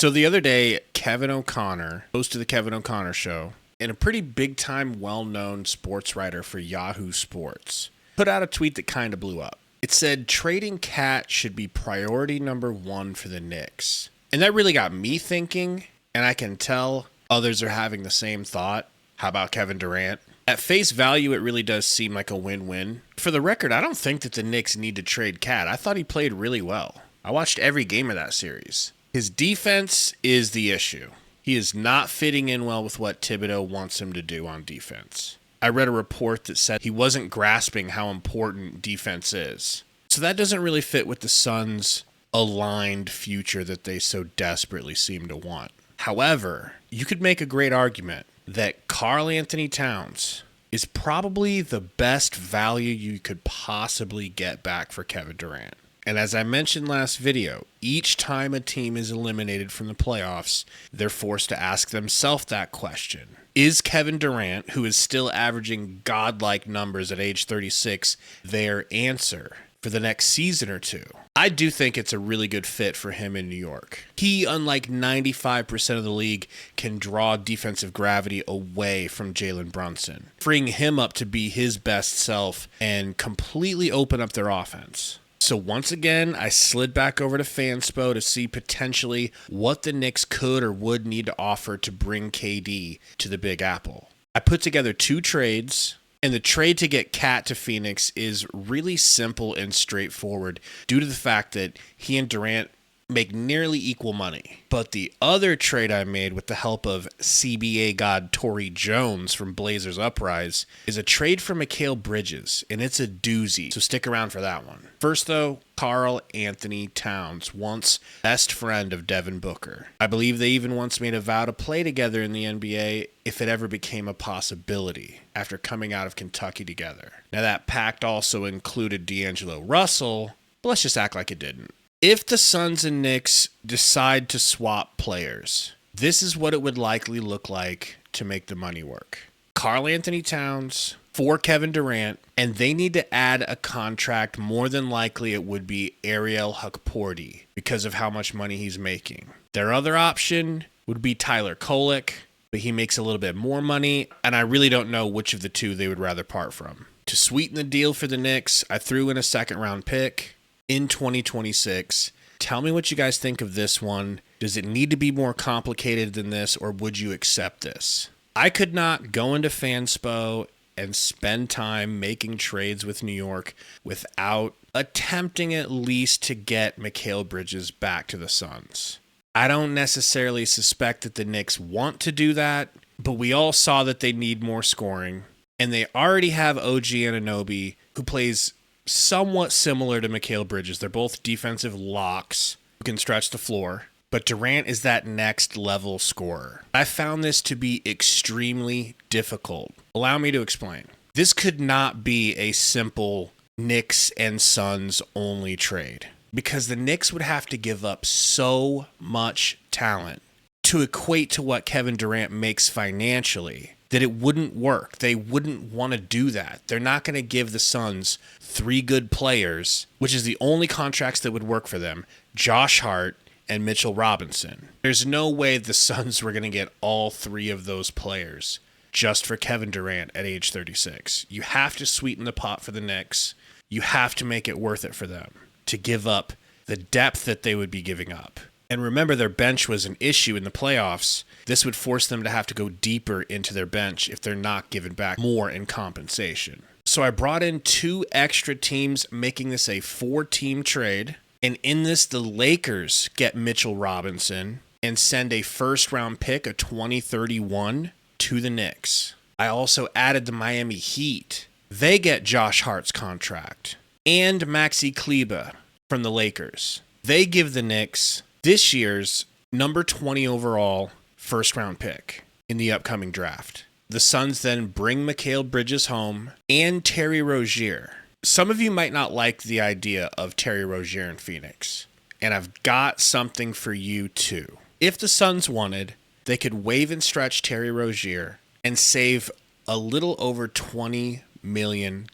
So the other day, Kevin O'Connor, host of the Kevin O'Connor Show, and a pretty big-time, well-known sports writer for Yahoo Sports, put out a tweet that kind of blew up. It said, trading Cat should be priority number 1 for the Knicks. And that really got me thinking, and I can tell others are having the same thought. How about Kevin Durant? At face value, it really does seem like a win-win. For the record, I don't think that the Knicks need to trade Cat. I thought he played really well. I watched every game of that series. His defense is the issue. He is not fitting in well with what Thibodeau wants him to do on defense. I read a report that said he wasn't grasping how important defense is. So that doesn't really fit with the Suns' aligned future that they so desperately seem to want. However, you could make a great argument that Karl Anthony Towns is probably the best value you could possibly get back for Kevin Durant. And as I mentioned last video, each time a team is eliminated from the playoffs, they're forced to ask themselves that question. Is Kevin Durant, who is still averaging godlike numbers at age 36, their answer for the next season or two? I do think it's a really good fit for him in New York. He, unlike 95% of the league, can draw defensive gravity away from Jalen Brunson, freeing him up to be his best self and completely open up their offense. So once again, I slid back over to Fanspo to see potentially what the Knicks could or would need to offer to bring KD to the Big Apple. I put together 2 trades, and the trade to get Cat to Phoenix is really simple and straightforward due to the fact that he and Durant make nearly equal money. But the other trade I made with the help of CBA god Torrey Jones from Blazers Uprise is a trade for Mikal Bridges, and it's a doozy, so stick around for that one. First though, Karl Anthony Towns, once best friend of Devin Booker. I believe they even once made a vow to play together in the NBA if it ever became a possibility after coming out of Kentucky together. Now that pact also included D'Angelo Russell, but let's just act like it didn't. If the Suns and Knicks decide to swap players, this is what it would likely look like to make the money work. Karl Anthony Towns for Kevin Durant, and they need to add a contract. More than likely it would be Ariel Hukporti because of how much money he's making. Their other option would be Tyler Kolek, but he makes a little bit more money, and I really don't know which of the two they would rather part from. To sweeten the deal for the Knicks, I threw in a second-round pick in 2026. Tell me what you guys think of this one. Does it need to be more complicated than this, or would you accept this? I could not go into Fanspo and spend time making trades with New York without attempting at least to get Mikal Bridges back to the Suns. I don't necessarily suspect that the Knicks want to do that, but we all saw that they need more scoring, and they already have OG Anunoby, who plays somewhat similar to Mikal Bridges. They're both defensive locks who can stretch the floor, but Durant is that next level scorer. I found this to be extremely difficult. Allow me to explain. This could not be a simple Knicks and Suns only trade, because the Knicks would have to give up so much talent to equate to what Kevin Durant makes financially that it wouldn't work. They wouldn't want to do that. They're not going to give the Suns 3 good players, which is the only contracts that would work for them, Josh Hart and Mitchell Robinson. There's no way the Suns were going to get all 3 of those players just for Kevin Durant at age 36. You have to sweeten the pot for the Knicks. You have to make it worth it for them to give up the depth that they would be giving up. And remember, their bench was an issue in the playoffs. This would force them to have to go deeper into their bench if they're not given back more in compensation. So I brought in 2 extra teams, making this a 4-team trade. And in this, the Lakers get Mitchell Robinson and send a first-round pick, a 2031, to the Knicks. I also added the Miami Heat. They get Josh Hart's contract and Maxi Kleber from the Lakers. They give the Knicks this year's number 20 overall first-round pick in the upcoming draft. The Suns then bring Mikal Bridges home and Terry Rozier. Some of you might not like the idea of Terry Rozier in Phoenix, and I've got something for you too. If the Suns wanted, they could waive and stretch Terry Rozier and save a little over $20 million.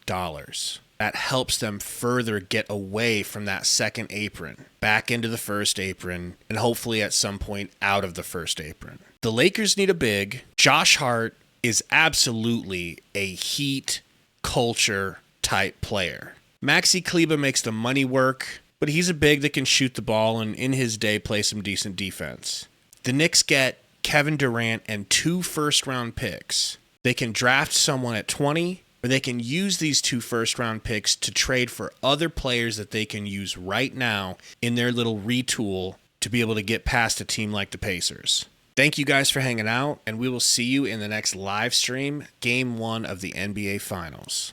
that helps them further get away from that second apron, back into the first apron, and hopefully at some point out of the first apron. The Lakers need a big. Josh Hart is absolutely a Heat culture type player. Maxi Kleber makes the money work, but he's a big that can shoot the ball and in his day play some decent defense. The Knicks get Kevin Durant and 2 first-round picks. They can draft someone at 20, or they can use these 2 first-round picks to trade for other players that they can use right now in their little retool to be able to get past a team like the Pacers. Thank you guys for hanging out, and we will see you in the next live stream, Game 1 of the NBA Finals.